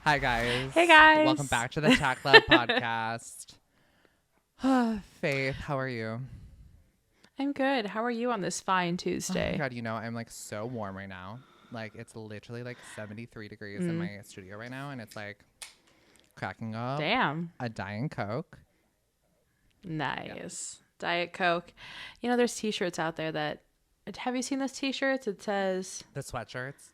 Hi, guys. Hey, guys. Welcome back to the Tech Love podcast. Faith, how are you? I'm good. How are you on this fine Oh Tuesday? my God, I'm like so warm right now. Like it's literally like 73 degrees in my studio right now, and it's like cracking up Damn. a Diet Coke. Nice. Diet Coke. You know, there's t-shirts out there that... Have you seen those t-shirts? It says... The sweatshirts.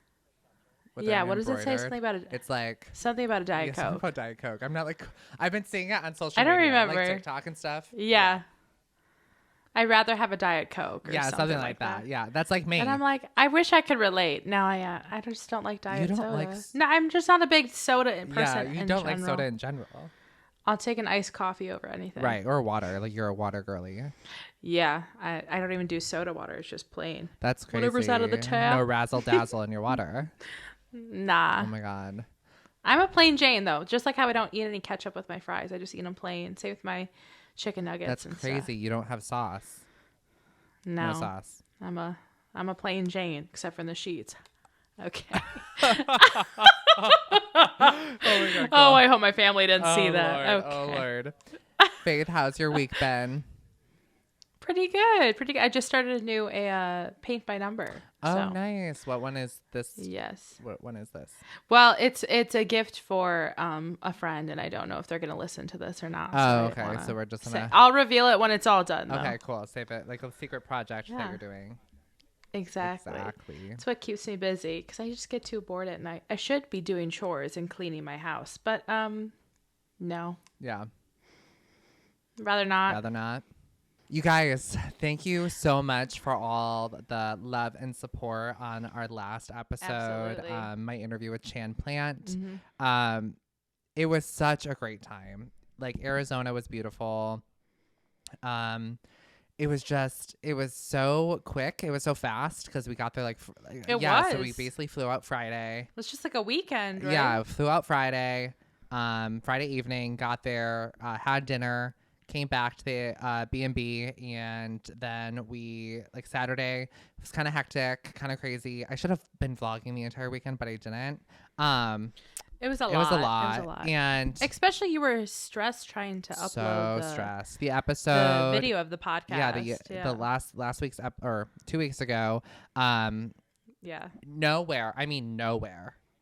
Yeah, what does it say? Something about it. It's like... Something about a Diet Something Coke. about Diet Coke. I'm not like... I've been seeing it on social I don't media. remember. Like TikTok and stuff. Yeah. I'd rather have a Diet Coke or something like that. Yeah, that's like me. And I'm like, I wish I could relate. No, I just don't like diet don't soda. like No, I'm just not a big soda person. Yeah, you don't like general. soda in general. I'll take an iced coffee over anything. Right, or water. Like you're a water girly. Yeah, I don't even do soda water. It's just plain. That's crazy. Whatever's out of the tap. No razzle dazzle in your water. Nah. Oh my God. I'm a plain Jane though. Just like how I don't eat any ketchup with my fries. I just eat them plain. Same with my chicken nuggets. That's and crazy. Stuff. You don't have sauce. No sauce. I'm a plain Jane, except for in the sheets. Okay. Oh my God. Oh, I hope my family didn't see that. Lord. Okay. Oh Lord. Faith, how's your week been? Pretty good. I just started a new paint by number. Oh, so. nice. What one is this? Yes. What one is this? Well, it's a gift for a friend, and I don't know if they're gonna listen to this or not. Oh, okay. So we're just gonna. I'll reveal it when it's all done. Though. Okay, cool. Save it like a secret project that you're doing. Exactly. It's what keeps me busy because I just get too bored at night. I should be doing chores and cleaning my house, but no. Yeah. Rather not. You guys, thank you so much for all the love and support on our last episode. My interview with Chan Plant. Mm-hmm. It was such a great time. Like Arizona was beautiful. It was so quick. It was so fast because we got there like so we basically flew out Friday. It was just like a weekend, right? Yeah, flew out Friday. Friday evening, got there, had dinner, came back to the B&B, and then we like Saturday. It was kind of hectic, kind of crazy. I should have been vlogging the entire weekend, but I didn't. It was a lot. It was a lot. And especially you were stressed trying to upload stressed. The episode, the video of the podcast. Yeah, the last week's or 2 weeks ago. Nowhere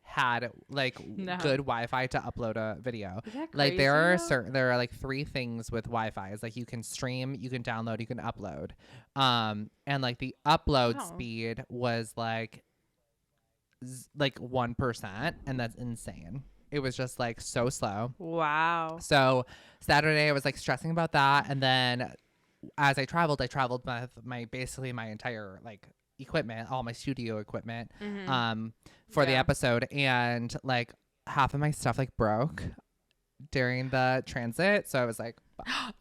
had like good Wi-Fi to upload a video. Is that like crazy, there are like 3 things with Wi-Fi. It's like you can stream, you can download, you can upload. And like the upload speed was like 1%, and that's insane. It was just like so slow. Wow. So Saturday I was like stressing about that, and then as I traveled with my entire like equipment, all my studio equipment for the episode, and like half of my stuff like broke during the transit, so I was like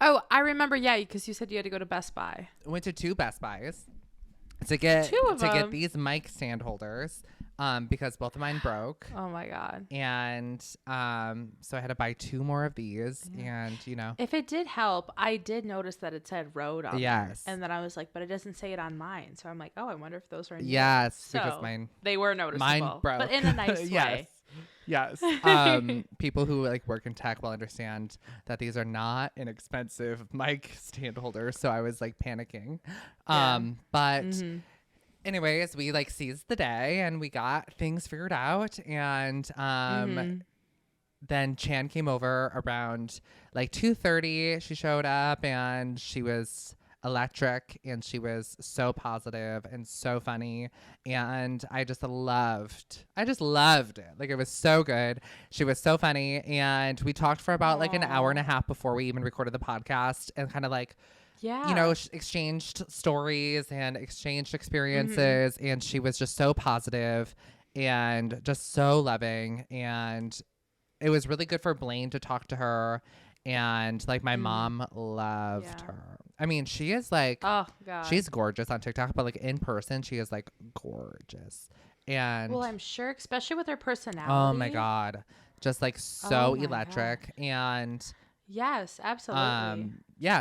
oh, I remember, because you said you had to go to Best Buy. I went to 2 Best Buys to get these mic stand holders because both of mine broke. Oh my God. And so I had to buy 2 more of these. And if it did help, I did notice that it said Rode on there. And then I was like, but it doesn't say it on mine. So I'm like, oh, I wonder if those are in yours. Because they were noticeable. Mine broke. But in a nice way. Yes. People who like work in tech will understand that these are not inexpensive mic stand holders. So I was like panicking. But anyways, we like seized the day and we got things figured out. And then Chan came over around like 2:30. She showed up and she was electric, and she was so positive and so funny, and I just loved it. Like it was so good. She was so funny, and we talked for about like an hour and a half before we even recorded the podcast, and kind of like exchanged stories and exchanged experiences, and she was just so positive and just so loving, and it was really good for Blaine to talk to her. And like my mom loved her. I mean, she is like, oh God, she's gorgeous on TikTok, but like in person, she is like gorgeous. And well, I'm sure, especially with her personality. Oh my God, just like so electric. God. And yes, absolutely.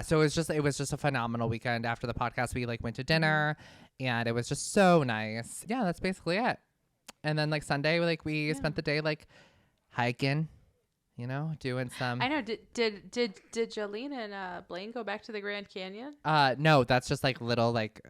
So it was just a phenomenal weekend. After the podcast, we like went to dinner, and it was just so nice. Yeah, that's basically it. And then like Sunday, like we spent the day like hiking, you know, doing some. I know. Did Jolene and Blaine go back to the Grand Canyon? No, that's just like little like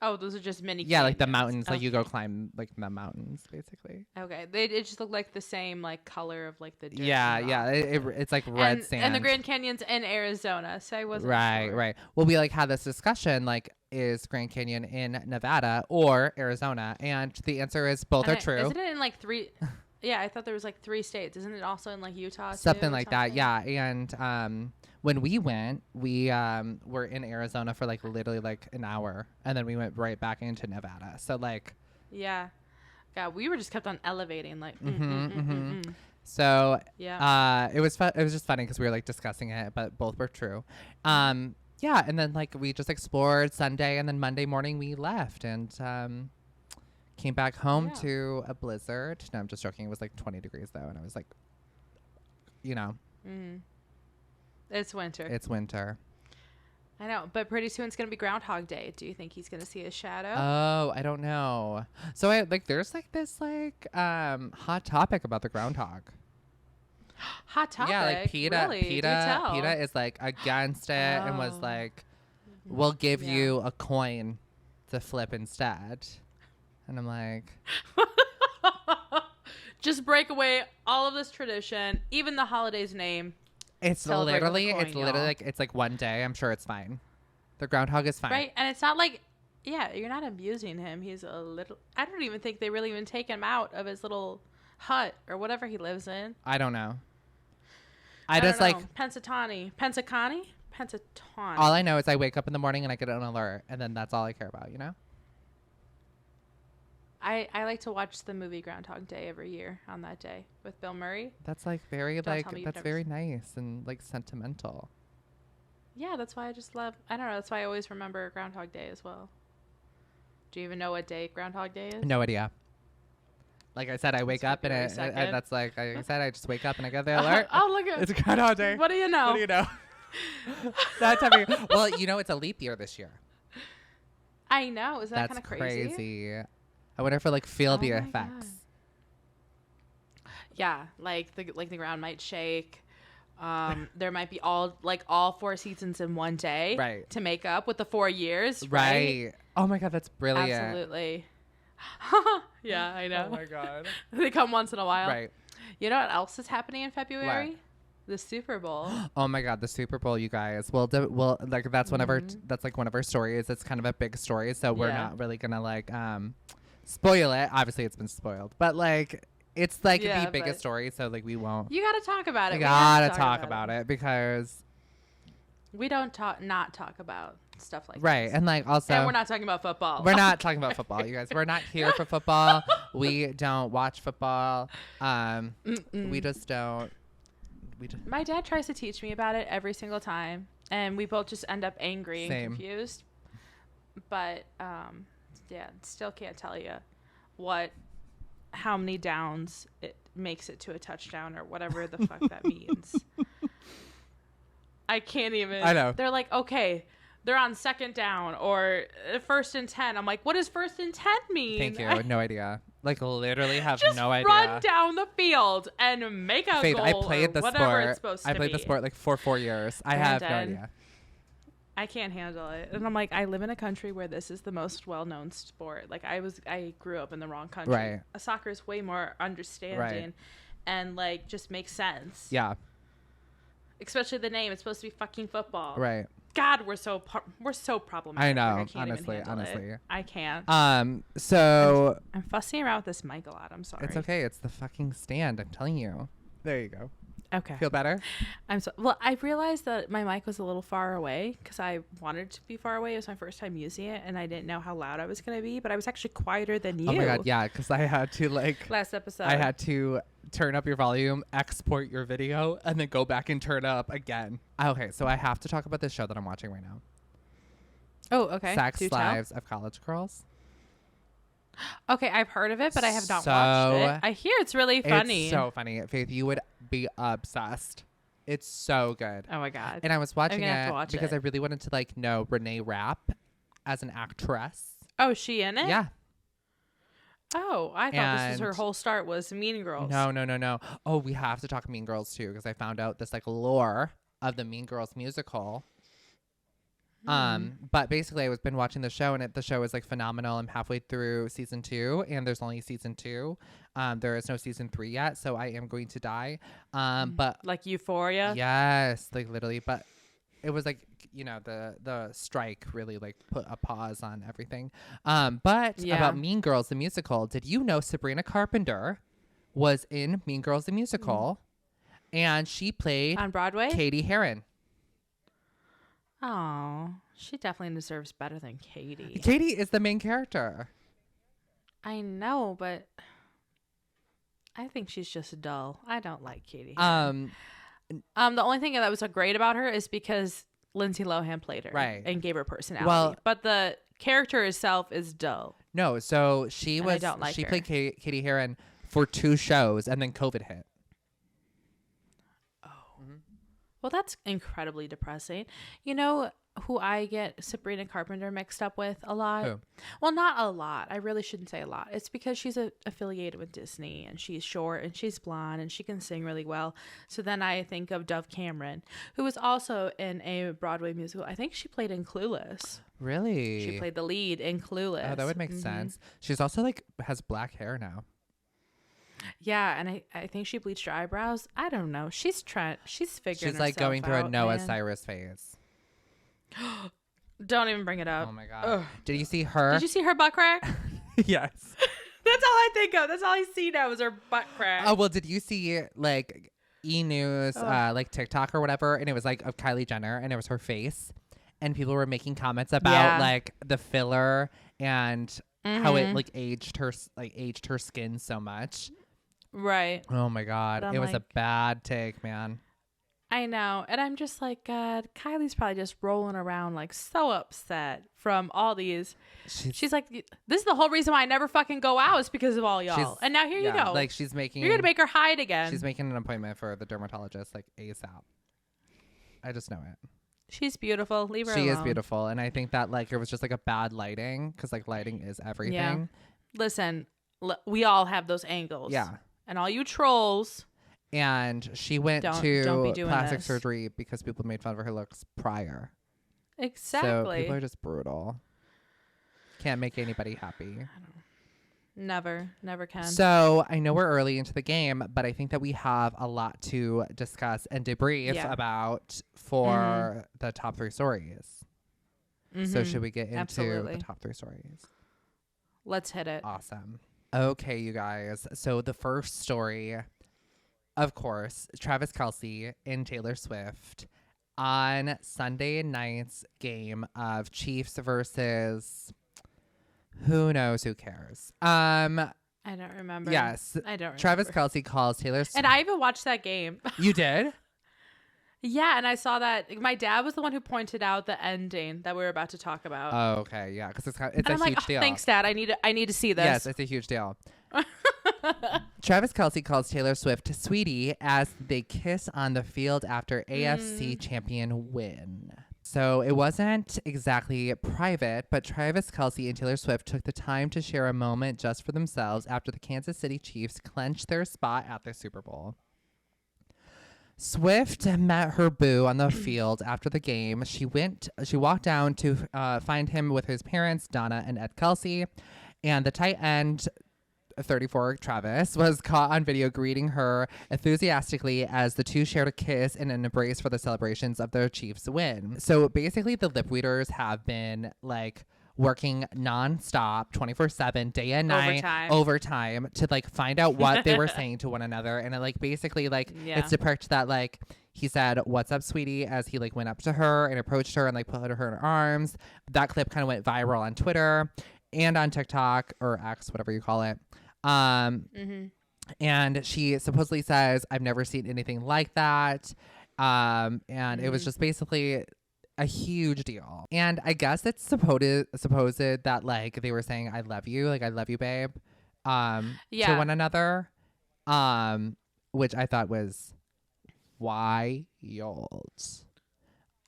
Oh, those are just mini. Yeah, like the canyons. mountains. Okay. Like you go climb like the mountains, basically. Okay, it just looked like the same like color of like the dirt. Yeah. It's like red sand. And the Grand Canyon's in Arizona, so I wasn't sure. Right. Well, we like had this discussion like, is Grand Canyon in Nevada or Arizona? And the answer is both are true. Isn't it in like 3? Yeah, I thought there was like 3 states. Isn't it also in like Utah? Something like that. Yeah. And when we went, we were in Arizona for like literally like an hour, and then we went right back into Nevada. So like. Yeah. God, we were just kept on elevating like. So yeah. it was it was just funny because we were like discussing it, but both were true. Yeah, and then like we just explored Sunday, and then Monday morning we left and came back home to a blizzard. No, I'm just joking. It was like 20 degrees though, and I was like, you know, it's winter. It's winter. I know, but pretty soon it's gonna be Groundhog Day. Do you think he's gonna see a shadow? Oh, I don't know. So I like there's like this like hot topic about the groundhog. Hot topic. Yeah, like PETA. Really? PETA is like against it and was like, "We'll give you a coin to flip instead." And I'm like, just break away all of this tradition, even the holiday's name. It's literally like it's like one day. I'm sure it's fine. The groundhog is fine, right? And it's not like, yeah, you're not abusing him. He's a little. I don't even think they really even take him out of his little hut or whatever he lives in. I don't know. I just don't know. like Pensatawny. All I know is I wake up in the morning and I get an alert, and then that's all I care about. You know. I like to watch the movie Groundhog Day every year on that day with Bill Murray. That's like very that's very nice and like sentimental. Yeah, that's why I just love. I don't know. That's why I always remember Groundhog Day as well. Do you even know what day Groundhog Day is? No idea. Like I said, I wake up and that's like I said, I just wake up and I get the alert. Oh, look at it's Groundhog Day. What do you know? What do you know? That's every. Well, you know, it's a leap year this year. I know. Is that kind of crazy? I wonder if I like feel the effects. God. Yeah, like the ground might shake. There might be all 4 seasons in one day, right? To make up with the 4 years, right? Oh my God, that's brilliant. Absolutely. Yeah, I know. Oh my God. They come once in a while, right? You know what else is happening in February? What? The Super Bowl. Oh my God, the Super Bowl, you guys. Well, like that's one of our that's like one of our stories. It's kind of a big story, so we're not really gonna like spoil it. Obviously, it's been spoiled, but like it's like the biggest story, so like we won't. You gotta talk about it. We gotta talk about it because we don't not talk about stuff like right this. And like also and we're not talking about football. We're not talking about football, you guys. We're not here for football. We don't watch football. We just don't. My dad tries to teach me about it every single time, and we both just end up angry and confused. But yeah, still can't tell you how many downs it makes it to a touchdown or whatever the fuck that means. I can't even. I know. They're like, okay, they're on second down or 1st and 10. I'm like, what does 1st and 10 mean? Thank you. No idea. Like literally have no idea. Just run down the field and make a Faith, goal. I played the sport. It's supposed to I played the sport like for 4 years. I have no idea. I can't handle it. And I'm like, I live in a country where this is the most well-known sport. Like I grew up in the wrong country. Right. Soccer is way more understanding and like just makes sense. Yeah. Especially the name. It's supposed to be fucking football. Right. God, we're so problematic. I know. Like, I honestly. I can't. So I'm fussing around with this mic a lot. I'm sorry. It's okay. It's the fucking stand. I'm telling you. There you go. Okay. Feel better? Well, I realized that my mic was a little far away because I wanted to be far away. It was my first time using it, and I didn't know how loud I was going to be, but I was actually quieter than you. Oh my God, yeah, because I had to last episode. I had to turn up your volume, export your video, and then go back and turn up again. Okay, so I have to talk about this show that I'm watching right now. Oh, okay. Sex Lives of College Girls. Okay, I've heard of it, but I have not watched it. I hear it's really funny. It's so funny. Faith, you would be obsessed. It's so good. Oh my God. And I was watching it because I really wanted to know Renee Rapp as an actress. Oh, is she in it? Yeah. Oh, I thought this was her whole start was Mean Girls. No. Oh, we have to talk Mean Girls too, because I found out this like lore of the Mean Girls musical. But basically I was been watching the show, and the show is like phenomenal. I'm halfway through season 2, and there's only season 2. There is no season 3 yet, so I am going to die. But like Euphoria? Yes, like literally. But it was like, you know, the strike really like put a pause on everything. But about Mean Girls the musical, did you know Sabrina Carpenter was in Mean Girls the musical, and she played on Broadway? Katie Heron. Oh, she definitely deserves better than Katie. Katie is the main character. I know, but I think she's just dull. I don't like Katie. The only thing that was so great about her is because Lindsay Lohan played her, right, and gave her personality. But the character itself is dull. No, so she played Katie Heron for 2 shows, and then COVID hit. Well, that's incredibly depressing. You know who I get Sabrina Carpenter mixed up with a lot? Who? Well, not a lot. I really shouldn't say a lot. It's because she's affiliated with Disney, and she's short, and she's blonde, and she can sing really well. So then I think of Dove Cameron, who was also in a Broadway musical. I think she played in Clueless. Really? She played the lead in Clueless. Oh, that would make sense. She's also like has black hair now. Yeah, and I think she bleached her eyebrows. I don't know. She's figuring She's like going through a Noah Cyrus phase. Don't even bring it up. Oh my god. Ugh. Did you see her? Did you see her butt crack? Yes. That's all I think of. That's all I see now is her butt crack. Oh, well, did you see like E! News, like TikTok or whatever? And it was like of Kylie Jenner, and it was her face. And people were making comments about like the filler and how it like aged her skin so much. Right. Oh my god. It was like, a bad take, man. I know. And I'm just like, God, Kylie's probably just rolling around like so upset from all these. She's like, this is the whole reason why I never fucking go out is because of all y'all. And now here you go. Like you're going to make her hide again. She's making an appointment for the dermatologist like ASAP. I just know it. She's beautiful. Leave her alone. She is beautiful. And I think that like it was just like a bad lighting, because like lighting is everything. Yeah. Listen, we all have those angles. Yeah. And all you trolls. And she went to plastic surgery because people made fun of her looks prior. Exactly. So people are just brutal. Can't make anybody happy. Never can. So I know we're early into the game, but I think that we have a lot to discuss and debrief about for the top 3 stories. So should we get into the top 3 stories? Let's hit it. Awesome. Okay, you guys. So the first story, of course, Travis Kelce and Taylor Swift on Sunday night's game of Chiefs versus who knows, who cares. I don't remember. Yes. I don't remember. Travis Kelce calls Taylor Swift. And I even watched that game. You did? Yeah, and I saw that my dad was the one who pointed out the ending that we were about to talk about. Oh, okay, yeah, because it's a huge deal. Thanks, Dad. I need to see this. Yes, it's a huge deal. Travis Kelce calls Taylor Swift sweetie as they kiss on the field after AFC champion win. So it wasn't exactly private, but Travis Kelce and Taylor Swift took the time to share a moment just for themselves after the Kansas City Chiefs clinched their spot at the Super Bowl. Swift met her boo on the field after the game. She walked down to find him with his parents, Donna and Ed Kelce, and the tight end, 34 Travis, was caught on video greeting her enthusiastically as the two shared a kiss and an embrace for the celebrations of their Chiefs win. So basically the lip readers have been like working nonstop 24/7 day and night overtime to like find out what they were saying to one another. And it like basically like it's depicted that like he said, "What's up, sweetie?" as he like went up to her and approached her and like put her in her arms. That clip kind of went viral on Twitter and on TikTok or X, whatever you call it. And she supposedly says, "I've never seen anything like that." And it was just basically a huge deal. And I guess it's supposed that like they were saying, "I love you," like "I love you, babe," to one another, which I thought was wild.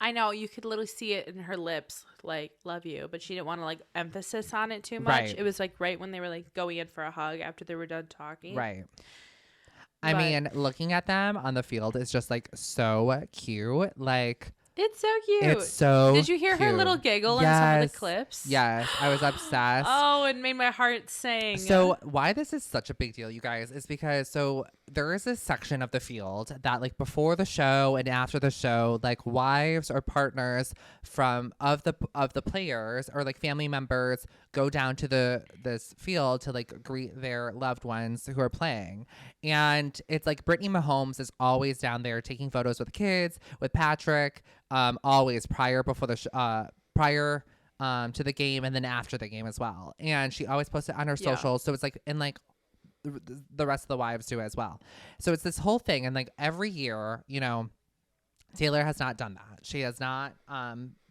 I know you could literally see it in her lips, like "love you," but she didn't want to like emphasis on it too much. Right. It was like right when they were like going in for a hug after they were done talking. Right. I mean, looking at them on the field is just like so cute. Like, it's so cute. It's so Did you hear cute. her little giggle in some of the clips? Yes, I was obsessed. Oh, it made my heart sing. So why this is such a big deal, you guys, is because there is this section of the field that like before the show and after the show, like wives or partners of the players or like family members go down to this field to like greet their loved ones who are playing. And it's like Brittany Mahomes is always down there taking photos with kids, with Patrick, always prior to the game and then after the game as well. And she always posts it on her socials. So it's like, and like the rest of the wives do as well. So it's this whole thing. And like every year, you know, Taylor has not done that. She has not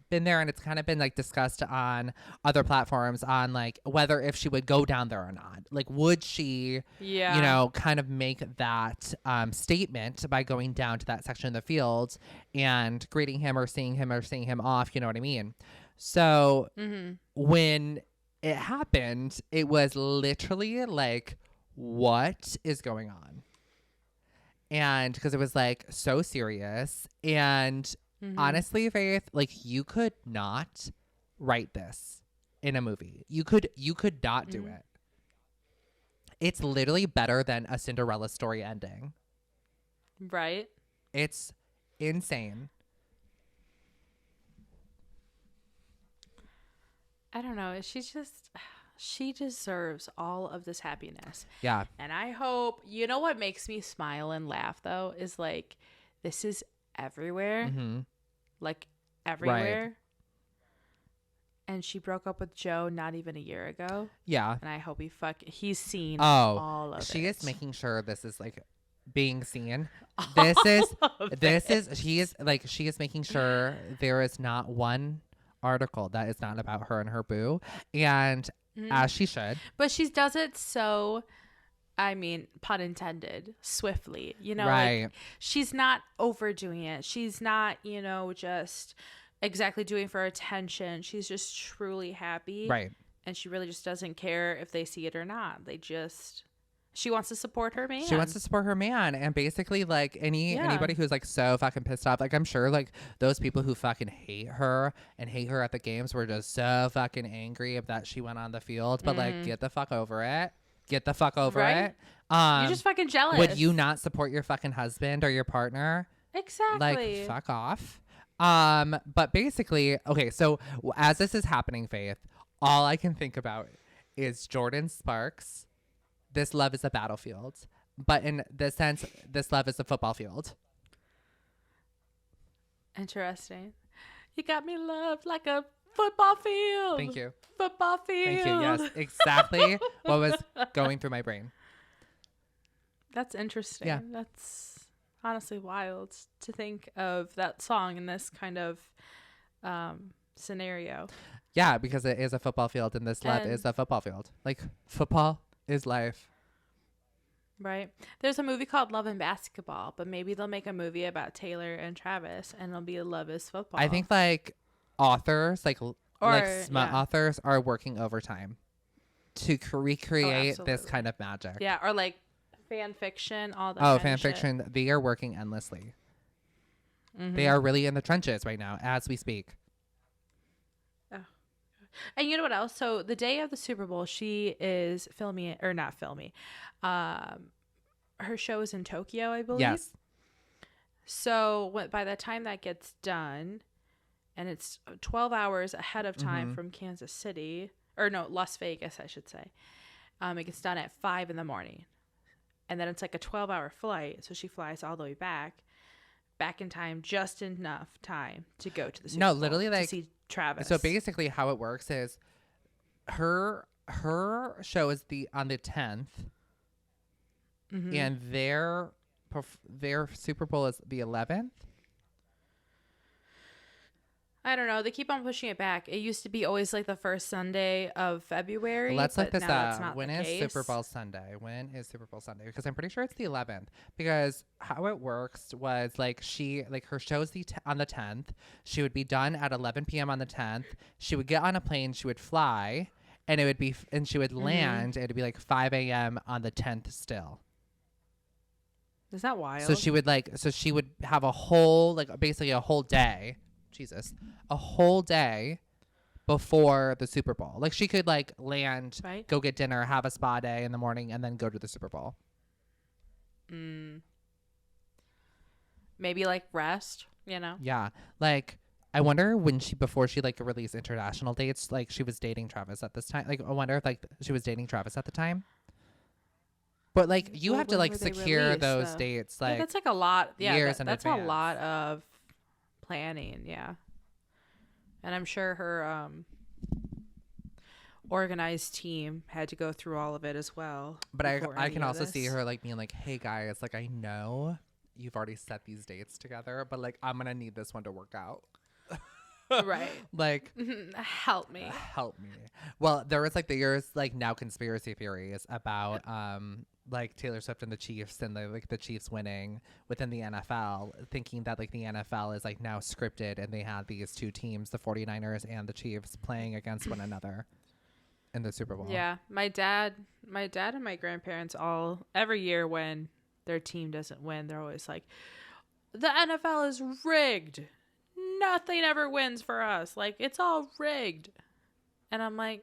been there, and it's kind of been like discussed on other platforms on like whether if she would go down there or not. Like, would she, you know, kind of make that statement by going down to that section of the field and greeting him or seeing him off, you know what I mean? So when it happened, it was literally like, what is going on? And because it was like so serious. And honestly, Faith, like you could not write this in a movie. You could not do it. It's literally better than a Cinderella story ending. Right. It's insane. I don't know. She deserves all of this happiness. Yeah. And I hope, you know what makes me smile and laugh though, is like, this is everywhere. Like everywhere. Right. And she broke up with Joe not even a year ago. Yeah. And I hope he's seen all of it. She is making sure this is like being seen. She is making sure there is not one article that is not about her and her boo. And as she should. But she does it so, I mean, pun intended, swiftly. You know, right. Like, she's not overdoing it. She's not, you know, just exactly doing for attention. She's just truly happy. Right. And she really just doesn't care if they see it or not. She wants to support her man. She wants to support her man. And basically, like, anybody who's, like, so fucking pissed off, like, I'm sure, like, those people who fucking hate her and hate her at the games were just so fucking angry that she went on the field. But, like, get the fuck over it. Get the fuck over it. You're just fucking jealous. Would you not support your fucking husband or your partner? Exactly. Like, fuck off. But basically, okay, so as this is happening, Faith, all I can think about is Jordan Sparks. This love is a battlefield, but in this sense, this love is a football field. Interesting. You got me loved like a football field. Thank you. Football field. Thank you. Yes, exactly what was going through my brain. That's interesting. Yeah. That's honestly wild to think of that song in this kind of scenario. Yeah, because it is a football field, and this love is a football field. Like, football is life. Right. There's a movie called Love and Basketball, but maybe they'll make a movie about Taylor and Travis, and it'll be Love is Football. I think like authors, like smut authors, are working overtime to recreate this kind of magic. Yeah, or like fan fiction, all that. Oh, fan fiction! They are working endlessly. They are really in the trenches right now as we speak. And you know what else? So the day of the Super Bowl, she is filming, or not filming. Her show is in Tokyo, I believe. Yes. So by the time that gets done, and it's 12 hours ahead of time from Kansas City, or no, Las Vegas, I should say. It gets done at 5 a.m. And then it's like a 12-hour flight. So she flies all the way back in time, just enough time to go to the Super Bowl. No, literally, like, to see Travis. So basically how it works is her show is on the 10th and their Super Bowl is the 11th. I don't know. They keep on pushing it back. It used to be always like the first Sunday of February. Let's look this up. When is Super Bowl Sunday? When is Super Bowl Sunday? Because I'm pretty sure it's the 11th. Because how it works was like her show's on the 10th. She would be done at 11 p.m. on the 10th. She would get on a plane. She would fly, and she would land. It'd be like 5 a.m. on the 10th still. Is that wild? So she would have a whole basically a whole day. Jesus, a whole day before the Super Bowl. Like she could land, right, go get dinner, have a spa day in the morning, and then go to the Super Bowl. Maybe rest, Yeah. I wonder before she released international dates, she was dating Travis at this time. I wonder if she was dating Travis at the time. But you have to secure those dates that's a lot. Yeah, years in that's advance. A lot of planning, yeah. And I'm sure her organized team had to go through all of it as well. But I can also see her being hey guys, I know you've already set these dates together, but I'm gonna need this one to work out. Right. help me. Well, there was there's now conspiracy theories about Taylor Swift and the Chiefs and the Chiefs winning within the NFL, thinking that the NFL is now scripted and they had these two teams, the 49ers and the Chiefs, playing against one another in the Super Bowl. Yeah. My dad and my grandparents every year when their team doesn't win, they're always the NFL is rigged. Nothing ever wins for us. It's all rigged. And I'm okay.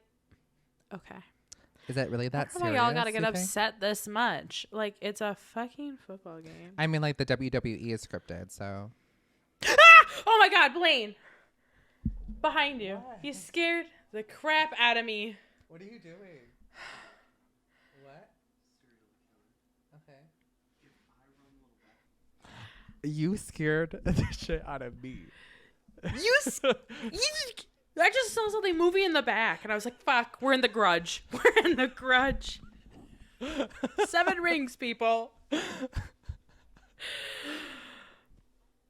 Is it really that serious? Y'all gotta get upset this much. It's a fucking football game. I mean, the WWE is scripted, so. Ah! Oh my God, Blaine! Behind you. What? You scared the crap out of me. What are you doing? What? Okay. You scared the shit out of me. I just saw something moving in the back, and I was fuck, we're in the Grudge. We're in the Grudge. 7 rings, people.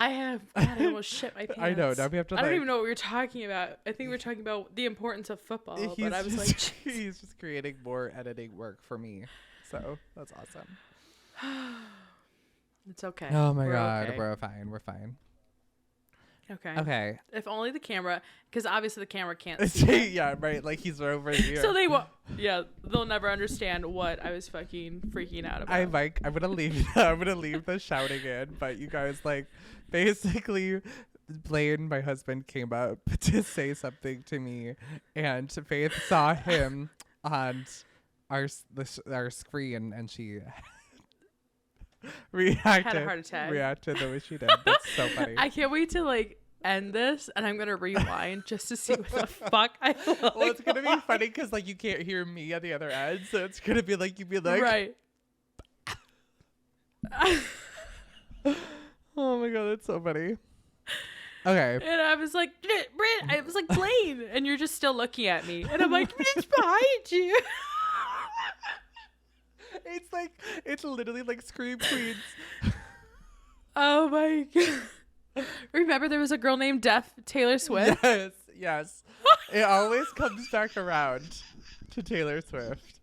I almost shit my pants. I know. Now we have to. I don't even know what we were talking about. I think we were talking about the importance of football, but I was he's just creating more editing work for me. So that's awesome. It's okay. Oh my God. Okay. We're fine. We're fine. Okay. If only the camera, because obviously the camera can't see. Yeah, right. He's over here. So they won't. Yeah, they'll never understand what I was fucking freaking out about. I'm gonna leave. I'm gonna leave the shouting in. But you guys, basically, Blaine, my husband, came up to say something to me, and Faith saw him on our screen, and she reacted. Had a heart attack. Reacted the way she did. That's so funny. I can't wait to end this, and I'm gonna rewind just to see what the fuck I look. Well, it's gonna be funny because you can't hear me on the other end, so it's gonna be you'd be right. Oh my God, that's so funny. Okay. And I was Britt, I was Blaine, and you're just still looking at me, and I'm it's behind you. It's literally Scream Queens. Oh my God. Remember there was a girl named Deaf Taylor Swift? Yes. It always comes back around to Taylor Swift.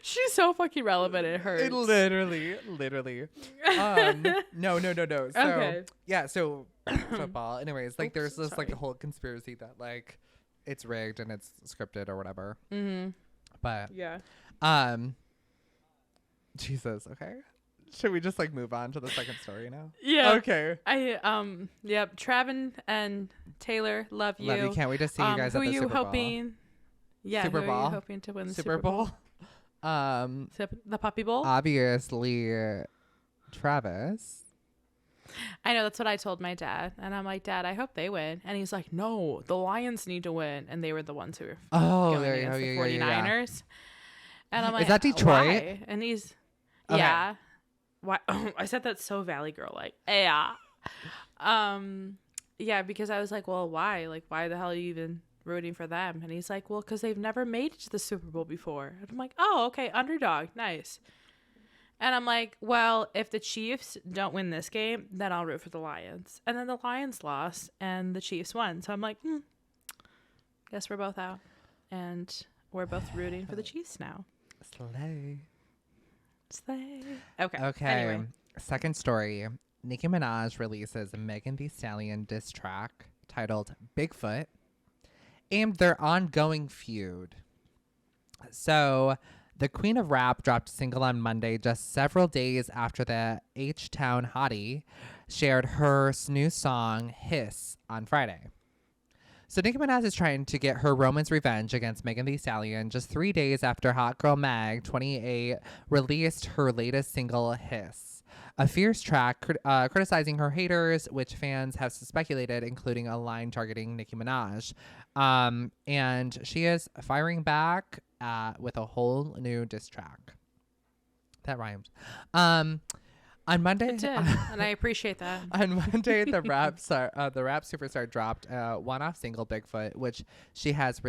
She's so fucking relevant, it hurts. Literally. No. So, okay. Yeah, so football. Anyways, there's this a whole conspiracy that it's rigged and it's scripted or whatever. Mm-hmm. But yeah. Jesus, okay. Should we just move on to the second story now? Yeah. Okay. Yep. Travin and Taylor, love you. Love you. Can't wait to see you guys at the Super Bowl. Who are you hoping to win the Super Bowl? The Puppy Bowl? Obviously, Travis. I know, that's what I told my dad. And I'm Dad, I hope they win. And he's no, the Lions need to win. And they were the ones who were going against the 49ers. And I'm is that Detroit? Why? And he's, okay. Yeah. Why? I said that so Valley Girl, yeah. Yeah, because I was well, why? Why the hell are you even rooting for them? And he's well, because they've never made it to the Super Bowl before. And I'm oh, okay, underdog, nice. And I'm like, well, if the Chiefs don't win this game, then I'll root for the Lions. And then the Lions lost and the Chiefs won. So I'm like, guess we're both out. And we're both rooting for the Chiefs now. Slay. Okay. Anyway. Second story. Nicki Minaj releases a Megan Thee Stallion diss track titled Bigfoot, aimed their ongoing feud. So, the Queen of Rap dropped a single on Monday, just several days after the H-Town hottie shared her new song, Hiss, on Friday. So Nicki Minaj is trying to get her romance revenge against Megan Thee Stallion just 3 days after Hot Girl Mag 28 released her latest single, Hiss, a fierce track criticizing her haters, which fans have speculated, including a line targeting Nicki Minaj. And she is firing back with a whole new diss track. That rhymed. On Monday, it did, and I appreciate that. On Monday, the rap superstar dropped a one-off single, Bigfoot, which she has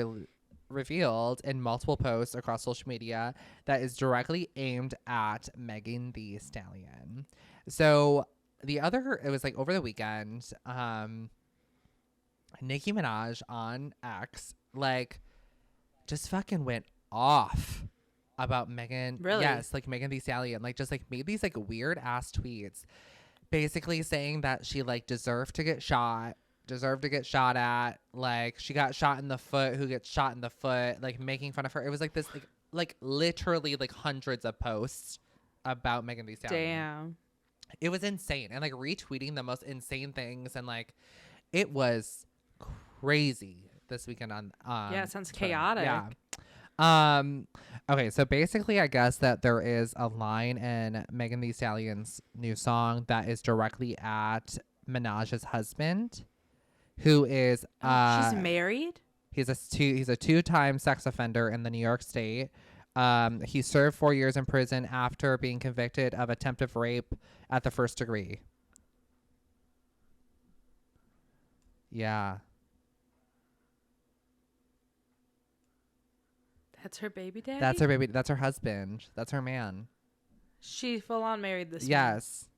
revealed in multiple posts across social media that is directly aimed at Megan Thee Stallion. So it was like over the weekend, Nicki Minaj on X like just fucking went off about Megan. Really? Yes, like Megan Thee Stallion, like just like made these like weird ass tweets basically saying that she like deserved to get shot at, like she got shot in the foot, who gets shot in the foot, like making fun of her. It was like this like literally like hundreds of posts about Megan Thee Stallion. Damn. It was insane, and like retweeting the most insane things, and like it was crazy this weekend on yeah, it sounds Twitter. chaotic. Yeah. Okay, so basically I guess that there is a line in Megan Thee Stallion's new song that is directly at Minaj's husband, who is she's married? He's a two-time sex offender in the New York State. He served 4 years in prison after being convicted of attempted rape at the first degree. Yeah. That's her baby daddy? That's her baby. That's her husband. That's her man. She full on married this man. Yes.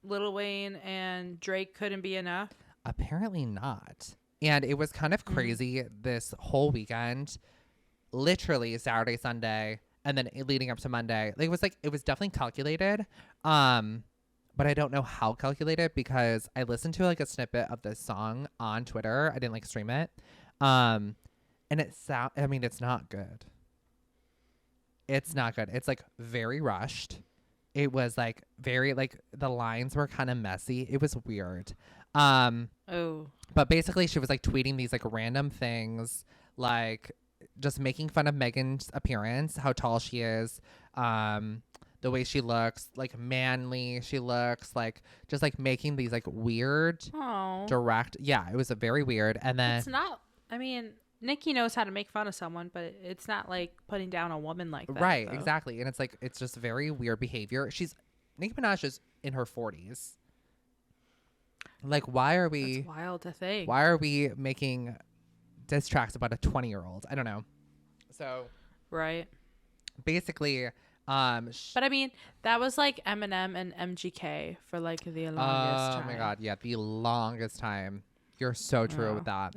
Lil Wayne and Drake couldn't be enough? Apparently not. And it was kind of crazy this whole weekend. Literally Saturday, Sunday, and then leading up to Monday. It was definitely calculated. But I don't know how calculated, because I listened to like a snippet of this song on Twitter. I didn't like stream it. And it's not good. It's not good. It's like very rushed. It was like very like the lines were kind of messy. It was weird. But basically she was like tweeting these like random things, like just making fun of Megan's appearance, how tall she is, the way she looks, like manly she looks, like just like making these like weird direct. Yeah, it was a very weird. And then it's not, I mean, Nicki knows how to make fun of someone, but it's not like putting down a woman like that. Right, though. exactly. And it's like, it's just very weird behavior. Nicki Minaj is in her 40s. Like, why are we... That's wild to think. Why are we making diss tracks about a 20-year-old? I don't know. So... Right. Basically... but I mean, that was like Eminem and MGK for like the longest time. Oh my God, yeah, the longest time. You're so true with that.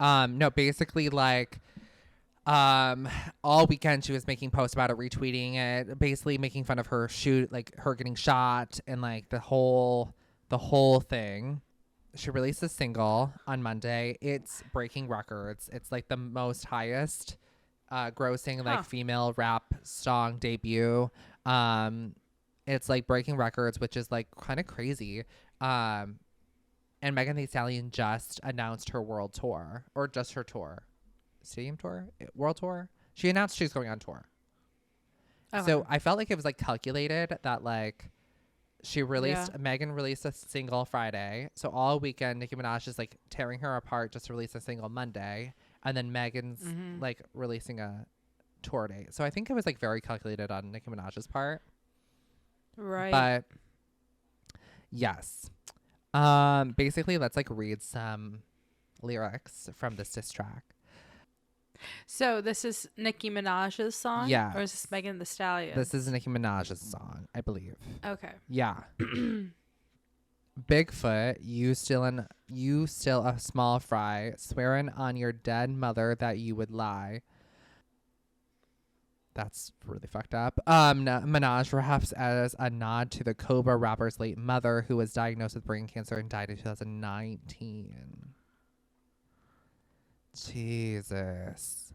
No, basically like all weekend she was making posts about it, retweeting it, basically making fun of her like her getting shot and like the whole thing. She released a single on Monday. It's breaking records. It's like the most highest grossing like female rap song debut. It's like breaking records, which is like kind of crazy. And Megan Thee Stallion just announced her world tour, or just her tour, stadium tour, world tour. She announced she's going on tour. Okay. So I felt like it was like calculated that like Megan released a single Friday. So all weekend, Nicki Minaj is like tearing her apart just to release a single Monday. And then Megan's like releasing a tour date. So I think it was like very calculated on Nicki Minaj's part. Right. But yes. Basically let's like read some lyrics from this diss track. So this is Nicki Minaj's song? Yeah. Or is this Megan Thee Stallion? This is Nicki Minaj's song, I believe. Okay. Yeah. Bigfoot, you still a small fry, swearing on your dead mother that you would lie. That's really fucked up. Minaj, perhaps as a nod to the Cobra rapper's late mother, who was diagnosed with brain cancer and died in 2019. Jesus.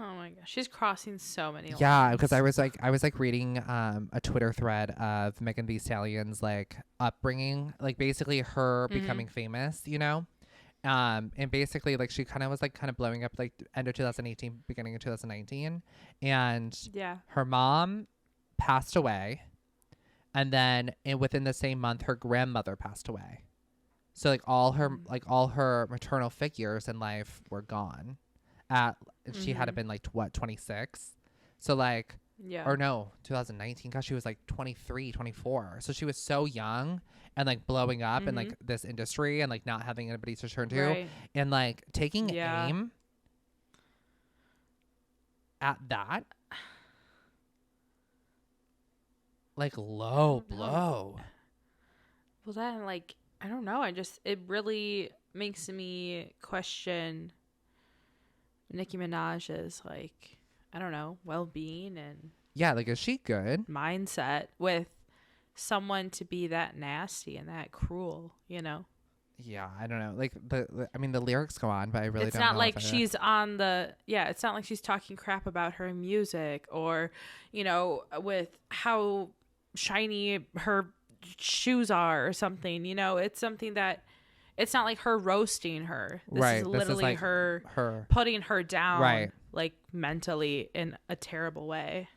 Oh my gosh, she's crossing so many lines. Yeah, because I was like reading a Twitter thread of Megan Thee Stallion's like upbringing, like basically her becoming famous, you know, and basically like she kind of blowing up like end of 2018, beginning of 2019, and her mom passed away, and then within the same month her grandmother passed away, so like all her maternal figures in life were gone. She had been like 26, so like or no 2019, gosh, she was like 23 24, so she was so young and like blowing up in like this industry and like not having anybody to turn to, and like taking aim at that, like low blow. Well, then like I don't know, it really makes me question Nicki Minaj's like, I don't know, well-being and like, is she good mindset with someone to be that nasty and that cruel, you know? Yeah, I don't know. Like I mean the lyrics go on, but I really don't know. It's not like she's on the it's not like she's talking crap about her music or, you know, with how shiny her shoes are or something, you know. It's something that it's not like her roasting her. This is literally like her putting her down, like mentally in a terrible way.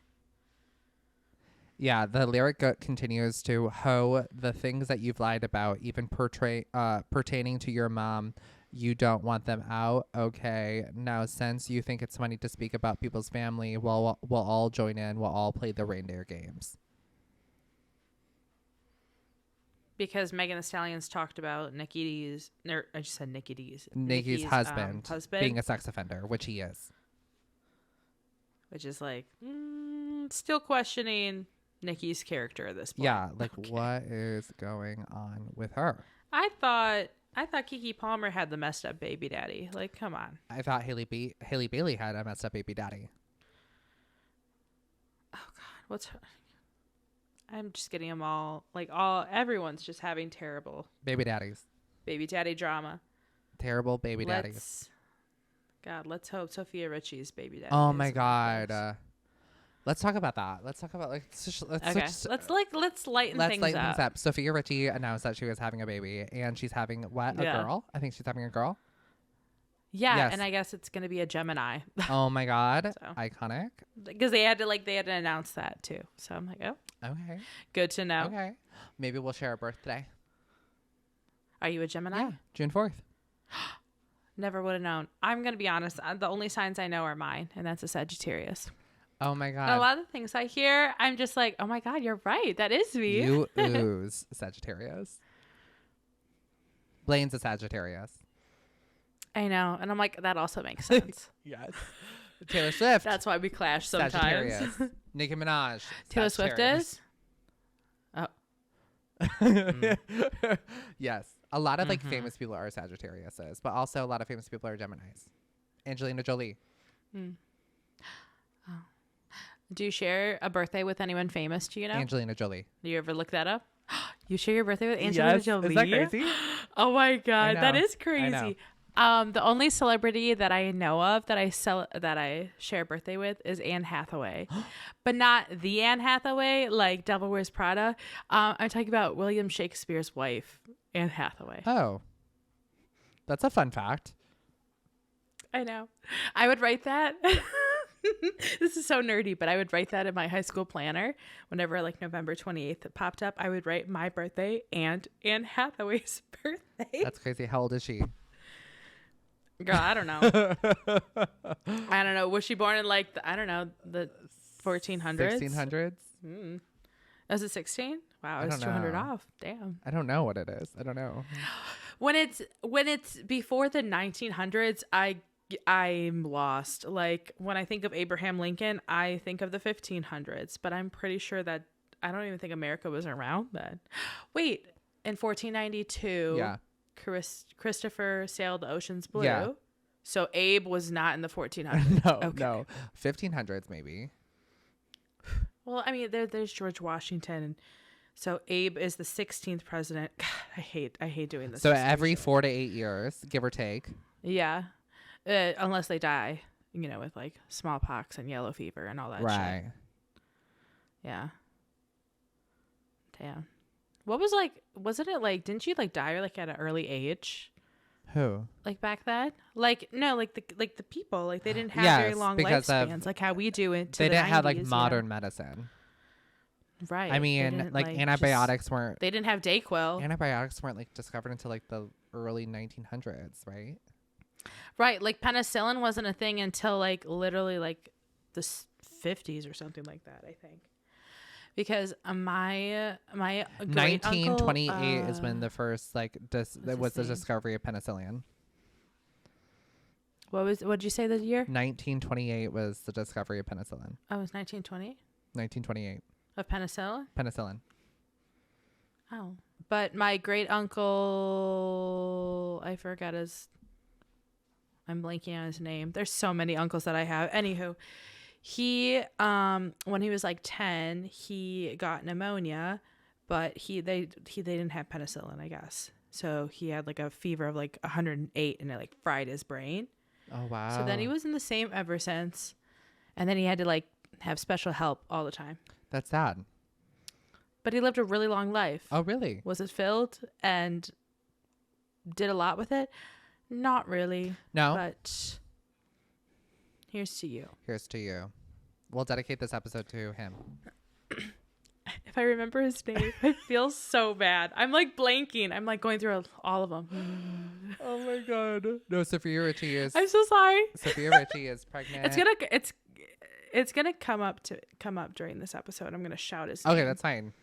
Yeah, the lyric continues to hoe the things that you've lied about, even pertaining to your mom. You don't want them out. Okay, now since you think it's funny to speak about people's family, we'll all join in. We'll all play the reindeer games. Because Megan Thee Stallion's talked about Nicki's husband being a sex offender, which he is. Which is like, still questioning Nicki's character at this point. Yeah, like what is going on with her? I thought Keke Palmer had the messed up baby daddy. Like, come on. I thought Hailey Bailey had a messed up baby daddy. Oh God, what's her? I'm just getting them all. Like everyone's just having terrible baby daddies. Baby daddy drama. Terrible baby daddies. God, let's hope Sophia Richie's baby daddy. Oh my God. Let's talk about that. Let's talk about let's lighten things up. Sophia Richie announced that she was having a baby, and she's having a girl. I think she's having a girl. Yeah, yes. And I guess it's gonna be a Gemini. Oh my God, so. Iconic. Because they had to announce that too. So I'm like, oh, okay, good to know. Okay, maybe we'll share a birthday. Are you a Gemini? Yeah, June 4th. Never would have known. I'm gonna be honest. The only signs I know are mine, and that's a Sagittarius. Oh my God. And a lot of the things I hear, I'm just like, oh my God, you're right. That is me. You ooze Sagittarius. Blaine's a Sagittarius. I know. And I'm like, that also makes sense. Yes. Taylor Swift. That's why we clash sometimes. Nicki Minaj. Taylor Swift is? Oh. Yes. A lot of famous people are Sagittariuses, but also a lot of famous people are Geminis. Angelina Jolie. Oh. Do you share a birthday with anyone famous? Do you know? Angelina Jolie. Do you ever look that up? You share your birthday with Angelina Jolie? Is that crazy? Oh my God, that is crazy. The only celebrity that I know of that I share a birthday with is Anne Hathaway, but not the Anne Hathaway like Devil Wears Prada. I'm talking about William Shakespeare's wife, Anne Hathaway. Oh, that's a fun fact. I know. I would write that. This is so nerdy, but I would write that in my high school planner. Whenever like November 28th it popped up, I would write my birthday and Anne Hathaway's birthday. That's crazy. How old is she? Girl, I don't know. I don't know. Was she born in like the 1400s? 1600s? Was it 16? Wow, I was 200 off. Damn. I don't know what it is. I don't know. When it's before the 1900s, I I'm lost. Like, when I think of Abraham Lincoln, I think of the 1500s, but I'm pretty sure that I don't even think America was around then. Wait, in 1492, Yeah. Christopher sailed the oceans blue. Yeah. So Abe was not in the 1400s. No. 1500s maybe. Well, I mean, there's George Washington. So Abe is the 16th president. God, I hate doing this. So every 4 to 8 years, give or take. Yeah. Unless they die, with like smallpox and yellow fever and all that right. shit. Yeah. Damn. Wasn't it like, didn't you like die like at an early age? Who? Like back then? Like, no, like the people, like they didn't have very long lifespans like how we do it. They didn't have like modern medicine. Right. I mean, like antibiotics weren't. They didn't have Dayquil. Antibiotics weren't like discovered until like the early 1900s, right? Right. Like penicillin wasn't a thing until like literally like the 50s or something like that, I think. Because my 1928 is when the first like was the discovery of penicillin. What'd you say the year? 1928 was the discovery of penicillin. Oh, it was 1920? 1928. Of penicillin? Penicillin. Oh. But my great uncle, I'm blanking on his name. There's so many uncles that I have. Anywho, he when he was like 10, he got pneumonia, but they didn't have penicillin, I guess. So he had like a fever of like 108 and it like fried his brain. Oh wow. So then he was in the same ever since. And then he had to like have special help all the time. That's sad. But he lived a really long life. Oh really? Was it filled and did a lot with it? Not really. No. But here's to you. Here's to you. We'll dedicate this episode to him. If I remember his name, I feel so bad. I'm like blanking. I'm like going through all of them. Oh my god. No, Sophia Richie is. I'm so sorry. Sophia Richie is pregnant. It's gonna come up during this episode. I'm gonna shout his name. Okay, that's fine.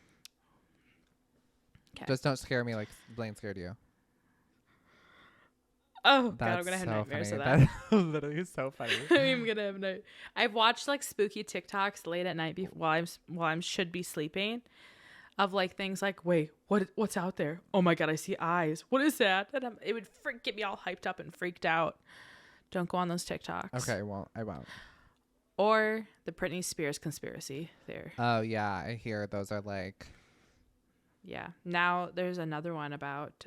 Okay. Just don't scare me like Blaine scared you. Oh god, I'm gonna have nightmares of that. That literally is so funny. I'm gonna have I've watched like spooky TikToks late at night while I should be sleeping, of like things like, wait, what's out there? Oh my god, I see eyes. What is that? And it would get me all hyped up and freaked out. Don't go on those TikToks. Okay, well, I won't. Or the Britney Spears conspiracy there. Oh yeah, I hear those are like. Yeah. Now there's another one about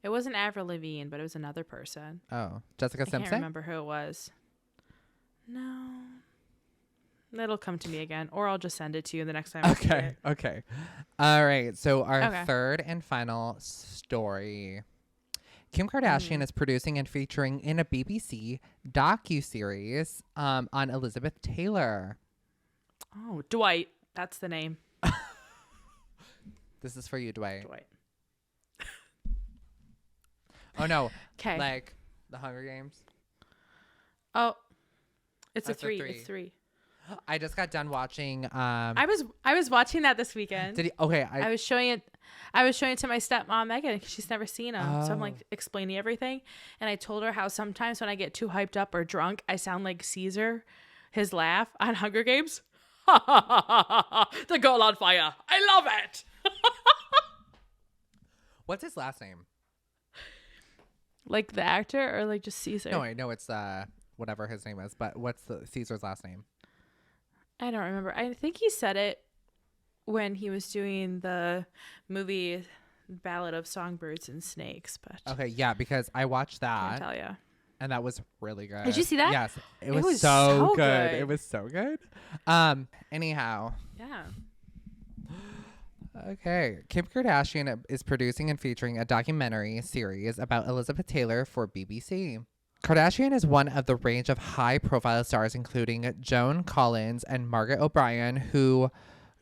it wasn't Avril Lavigne, but it was another person. Oh, Jessica Simpson? I can't remember who it was. No. It'll come to me again, or I'll just send it to you the next time. Okay. Okay. All right. So our third and final story. Kim Kardashian is producing and featuring in a BBC DocuSeries on Elizabeth Taylor. Oh, Dwight. That's the name. This is for you, Dwight. Dwight. Oh, no. Okay. Like the Hunger Games. Oh, it's a 3. It's 3. I just got done watching. I was watching that this weekend. Did he? Okay. I was showing it to my stepmom Megan because she's never seen them. Oh. So I'm like explaining everything, and I told her how sometimes when I get too hyped up or drunk, I sound like Caesar, his laugh on Hunger Games. The girl on fire. I love it. What's his last name? Like the actor or like just Caesar? No, I know it's whatever his name is, but what's Caesar's last name? I don't remember. I think he said it when he was doing the movie Ballad of Songbirds and Snakes. But okay, yeah, because I watched that. I tell you. And that was really good. Did you see that? Yes. It was so good. It was so good. Anyhow. Yeah. Okay. Kim Kardashian is producing and featuring a documentary series about Elizabeth Taylor for BBC. Kardashian is one of the range of high-profile stars, including Joan Collins and Margaret O'Brien, who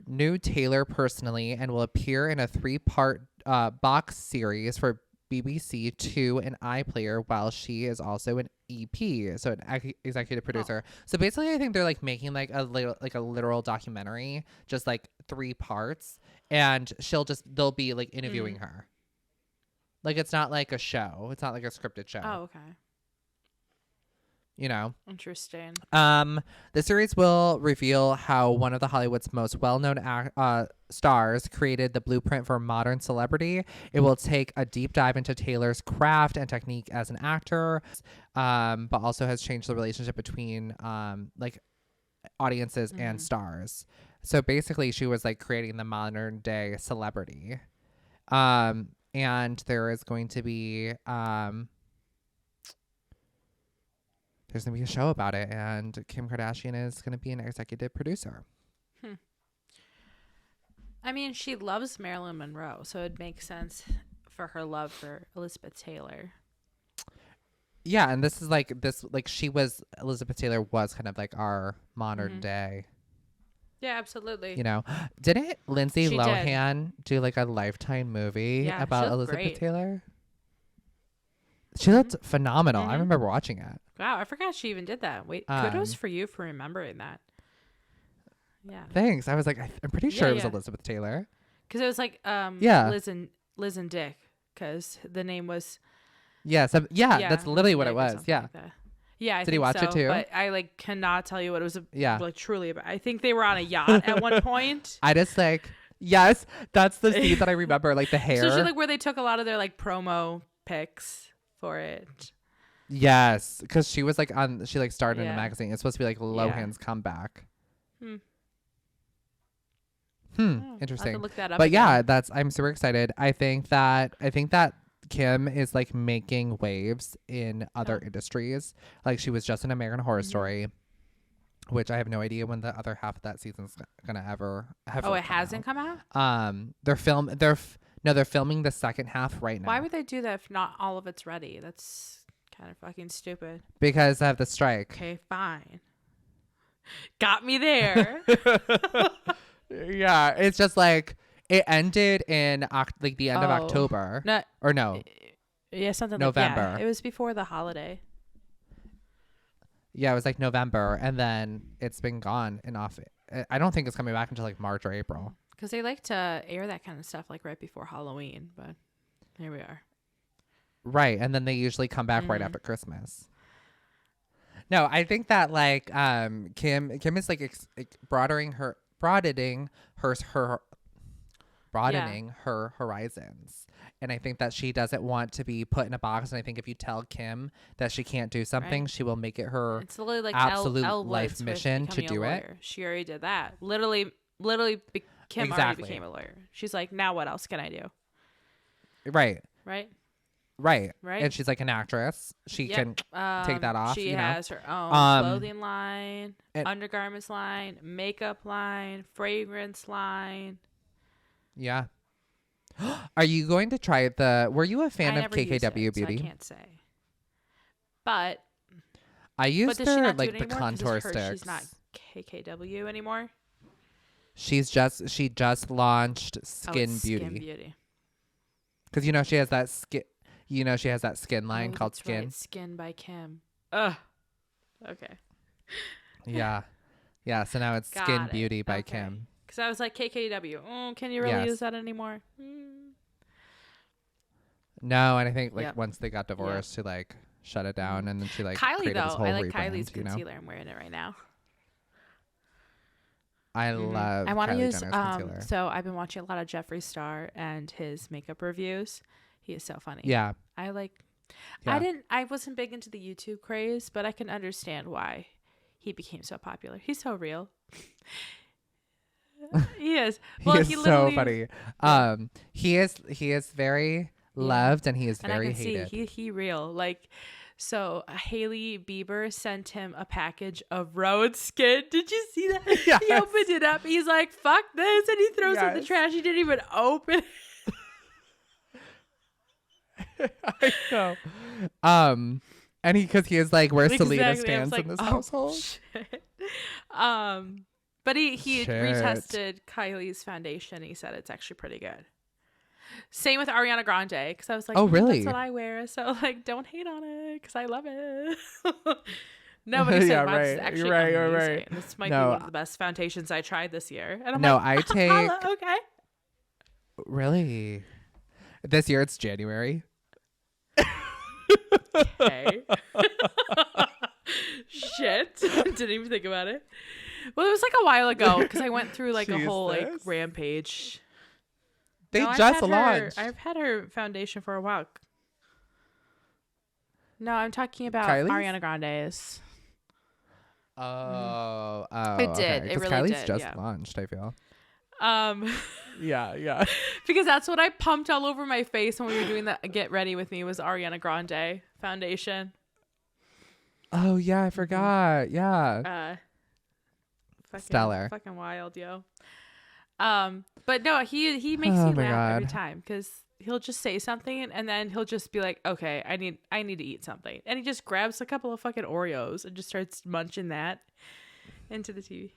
knew Taylor personally and will appear in a 3-part box series for BBC Two and iPlayer, while she is also an EP, so an executive producer. So basically, I think they're like making like a literal documentary, just like 3 parts, and they'll be like interviewing her. Like it's not like a show. It's not like a scripted show. Oh, okay. you know. Interesting. The series will reveal how one of the Hollywood's most well-known stars created the blueprint for modern celebrity. It will take a deep dive into Taylor's craft and technique as an actor, but also has changed the relationship between like audiences and stars. So basically, she was like creating the modern day celebrity. And there is going to be there's going to be a show about it, and Kim Kardashian is going to be an executive producer. I mean, she loves Marilyn Monroe, so it makes sense for her love for Elizabeth Taylor. Yeah, and this is like she was, Elizabeth Taylor was kind of like our modern day. Yeah, absolutely. You know, didn't Lindsay Lohan do like a Lifetime movie about Elizabeth Taylor? She looked phenomenal. I remember watching it. Wow, I forgot she even did that. Wait, kudos for you for remembering that. Yeah. Thanks. I was like, I'm pretty sure it was Elizabeth Taylor. Because it was like Liz and Dick, because the name was. Yes. That's literally what it was. Yeah. Like yeah. I Did you watch it too? But I like cannot tell you what it was. Like truly about. I think they were on a yacht at one point. I just like, yes, that's the scene that I remember. Like the hair. Especially like where they took a lot of their like promo pics for it. Yes, because she was like she like started in a magazine. It's supposed to be like Lohan's comeback. Interesting. I'll have to look that up but again. yeah, I'm super excited. I think that Kim is like making waves in other industries. Like she was just in American Horror Story, which I have no idea when the other half of that season's gonna ever have. Oh, it hasn't come out? They're filming the second half right now. Why would they do that if not all of it's ready? That's kind of fucking stupid. Because of the strike. Okay, fine. Got me there. Yeah, it's just like it ended in like the end of October. No. Yeah, something November. Like it was before the holiday. Yeah, it was like November, and then it's been gone and off. I don't think it's coming back until like March or April. Because they like to air that kind of stuff like right before Halloween, but here we are. Right, and then they usually come back right after Christmas. No, I think that like Kim is like broadening her horizons, and I think that she doesn't want to be put in a box. And I think if you tell Kim that she can't do something, she will make it her it's literally like absolute Elle life mission to do it. She already did that. Literally, Kim already became a lawyer. She's like, now what else can I do? Right. Right. And she's like an actress. She can take that off. She has her own clothing line, undergarments line, makeup line, fragrance line. Yeah. Are you going to try were you a fan of KKW Beauty? So I can't say. But I used their like the contour sticks. She's not KKW anymore. She just launched Skin Beauty. Because she has that skin. She has that skin line called Skin. Right. Skin by Kim. Ugh. Okay. Yeah. So now it's Skin Beauty by Kim. Because I was like, KKW. Oh, can you really use that anymore? No, and I think like once they got divorced, she like shut it down, and then she like Kylie created this whole I like rebrand, Kylie's concealer. I'm wearing it right now. I love. I want to use. Jenner's concealer. So I've been watching a lot of Jeffree Star and his makeup reviews. He is so funny. Yeah. I like. Yeah. I wasn't big into the YouTube craze, but I can understand why he became so popular. He's so real. He is. Well, he is so funny. He is very loved, and he is very and I can hated. See, he real. Like, so Hailey Bieber sent him a package of Rhode Skin. Did you see that? Yes. He opened it up. He's like, "Fuck this," and he throws it in the trash. He didn't even open it. I know. And because he is like where Selena stands like, in this household. Shit. But he retested Kylie's foundation. He said it's actually pretty good. Same with Ariana Grande, because I was like, oh really? That's what I wear. So like, don't hate on it, because I love it. Nobody said mine's actually amazing. Right. This might be one of the best foundations I tried this year. And I'm like, I take. Okay. Really? This year it's January. Okay. shit. Didn't even think about it. Well, it was like a while ago because I went through like a whole like rampage. They just launched. I've had her foundation for a while. No, I'm talking about Kylie's? Ariana Grande's. Oh, it did. Okay. It really Kylie's did. just launched, I feel. Yeah. Because that's what I pumped all over my face when we were doing that. Get Ready With Me was Ariana Grande foundation. Oh yeah, I forgot. Yeah. Stellar. Fucking wild, yo. But no, he makes me laugh every time because he'll just say something and then he'll just be like, okay, I need to eat something. And he just grabs a couple of fucking Oreos and just starts munching that into the TV.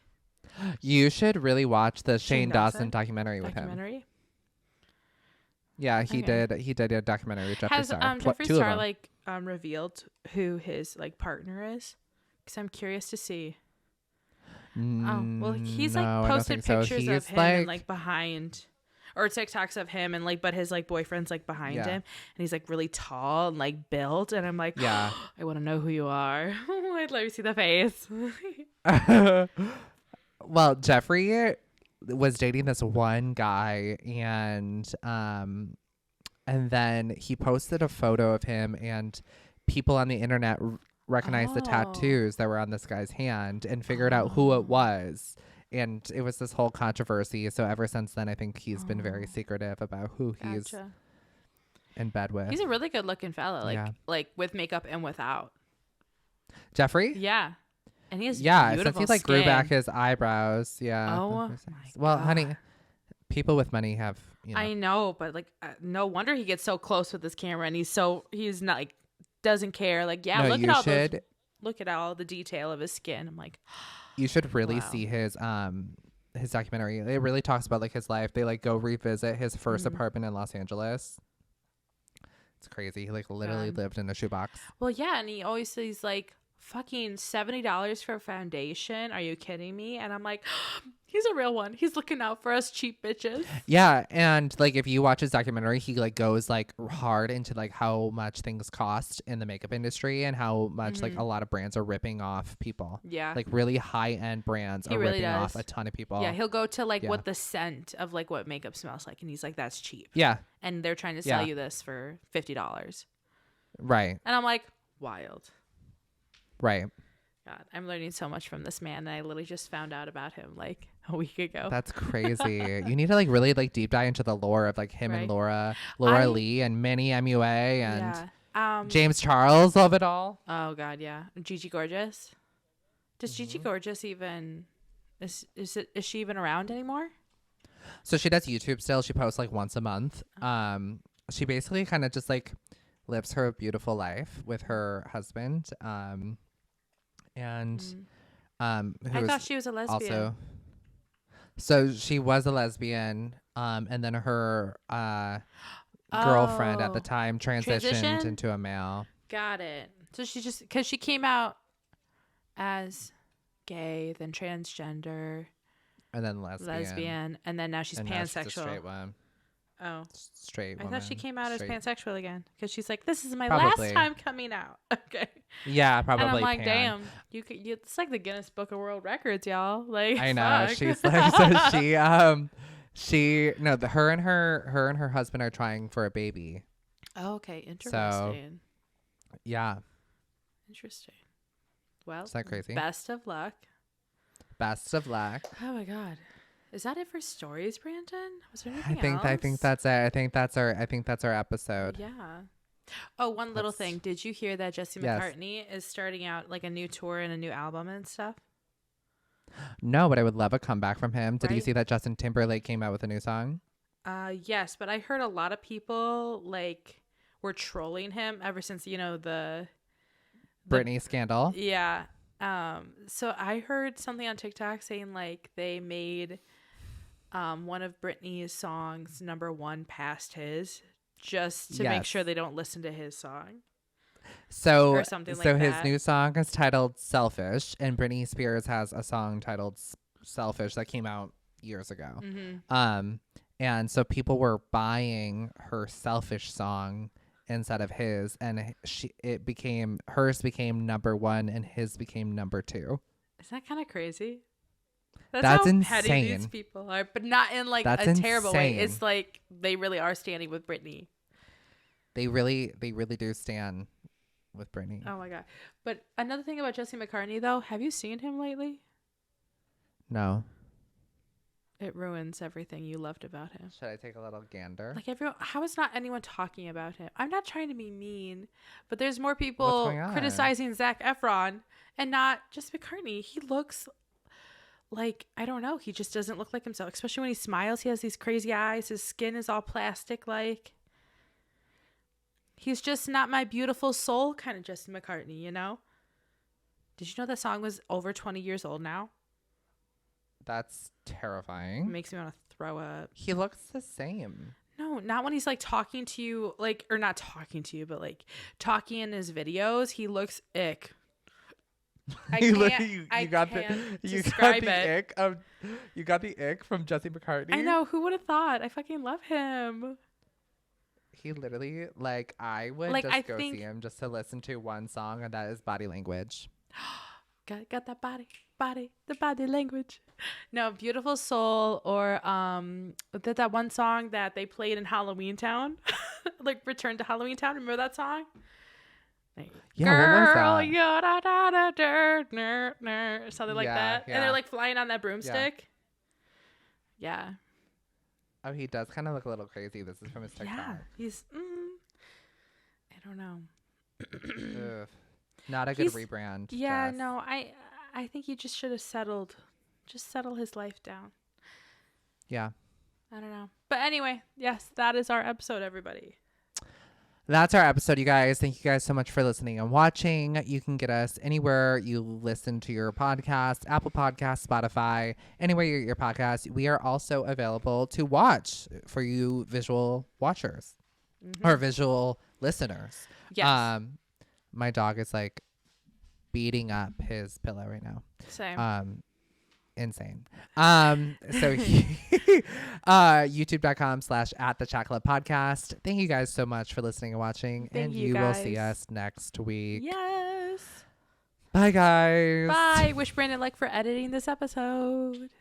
You should really watch the Shane Dawson documentary with him. Yeah, he did a documentary with Jeffree Star. Has Jeffree Star like revealed who his like partner is? Because I'm curious to see. Well, he's like posted pictures of him and like behind, or TikToks of him and like, but his like boyfriend's like behind him, and he's like really tall and like built, and I'm like, yeah, I want to know who you are. I'd love to see the face. Well, Jeffree was dating this one guy, and then he posted a photo of him, and people on the internet recognized the tattoos that were on this guy's hand and figured out who it was. And it was this whole controversy. So ever since then, I think he's been very secretive about who he's in bed with. He's a really good looking fella, like with makeup and without. Jeffree? Yeah. And he has since he like grew back his eyebrows. Yeah. Oh, well, honey, people with money have, I know, but like no wonder he gets so close with this camera, and he's not like, doesn't care. Like, look at all the detail of his skin. I'm like, you should really see his documentary. It really talks about like his life. They like go revisit his first apartment in Los Angeles. It's crazy. He like literally lived in a shoebox. Well, yeah, and he always says like, fucking $70 for a foundation. Are you kidding me? And I'm like, he's a real one. He's looking out for us cheap bitches. Yeah, and like if you watch his documentary, he like goes like hard into like how much things cost in the makeup industry and how much like a lot of brands are ripping off people. Yeah, like really high end brands are ripping off a ton of people. Yeah, he'll go to like what the scent of like what makeup smells like, and he's like, that's cheap. Yeah, and they're trying to sell you this for $50. Right. And I'm like, wild. Right. God, I'm learning so much from this man, and I literally just found out about him like a week ago. That's crazy. You need to like really like deep dive into the lore of like him and Laura Lee and Minnie MUA and James Charles of it all. Oh God, yeah. Gigi Gorgeous. Does Gigi Gorgeous even is she even around anymore? So she does YouTube still. She posts like once a month. She basically kind of just like lives her beautiful life with her husband. I thought she was a lesbian. Also, so she was a lesbian, and then her girlfriend at the time transitioned into a male. Got it. So she just, because she came out as gay, then transgender, and then lesbian, and then now she's pansexual. Now she's a straight one. Oh, straight woman. I thought she came out as pansexual again because she's like, this is my last time coming out. Okay. Yeah, probably. And I'm like, damn, it's like the Guinness Book of World Records, y'all. Like, I know. Fuck. She's like, so her and her husband are trying for a baby. Oh, okay, interesting. So, yeah. Interesting. Well, is that crazy? Best of luck. Best of luck. Oh my God. Is that it for stories, Brandon? Was there anything else? I think that's it. I think that's our episode. Yeah. Oh, one little thing. Did you hear that Jesse McCartney is starting out like a new tour and a new album and stuff? No, but I would love a comeback from him. Did you see that Justin Timberlake came out with a new song? Yes, but I heard a lot of people like were trolling him ever since, the Britney scandal. Yeah. So I heard something on TikTok saying like they made one of Britney's songs #1 past his just to make sure they don't listen to his song. So his new song is titled Selfish, and Britney Spears has a song titled Selfish that came out years ago. Mm-hmm. And so people were buying her Selfish song instead of his, and hers became number 1 and his became number 2. Is that kind of crazy? That's how insane. petty these people are, but not in like That's a insane. terrible way. It's like they really are standing with Britney. They really do stand with Britney. Oh my god! But another thing about Jesse McCartney, though, have you seen him lately? No. It ruins everything you loved about him. Should I take a little gander? Like everyone, how is not anyone talking about him? I'm not trying to be mean, but there's more people criticizing Zac Efron and not just McCartney. He looks like, I don't know, he just doesn't look like himself. Especially when he smiles, he has these crazy eyes. His skin is all plastic like. He's just not my beautiful soul kind of Justin McCartney, you know? Did you know that song was over 20 years old now? That's terrifying. It makes me want to throw up. He looks the same. No, not when he's like talking to you, like, or not talking to you, but like talking in his videos. He looks ick. You got the ick from Jesse McCartney. I know. Who would have thought? I fucking love him. He literally, like, I would go see him just to listen to one song, and that is Body Language. Got that the body language. No, Beautiful Soul, or that one song that they played in Halloween Town, like Return to Halloween Town. Remember that song? Like, yeah, girl, what was that? Something like that. Yeah. And they're like flying on that broomstick. Yeah. Oh, he does kind of look a little crazy. This is from his TikTok. Yeah, he's. I don't know. Ugh. Not a good rebrand. Yeah, Jess. no, I think he just should have settle his life down. Yeah. I don't know. But anyway, yes, that is our episode, everybody. That's our episode, you guys. Thank you guys so much for listening and watching. You can get us anywhere you listen to your podcast, Apple Podcasts, Spotify, anywhere you get your podcast. We are also available to watch for you visual watchers or visual listeners. Yes. My dog is like beating up his pillow right now. Same. Insane. So youtube.com/@thechatclub podcast. Thank you guys so much for listening and watching. Thank and you will guys. see us next week. Yes. Bye guys. Bye. Wish Brandon luck for editing this episode.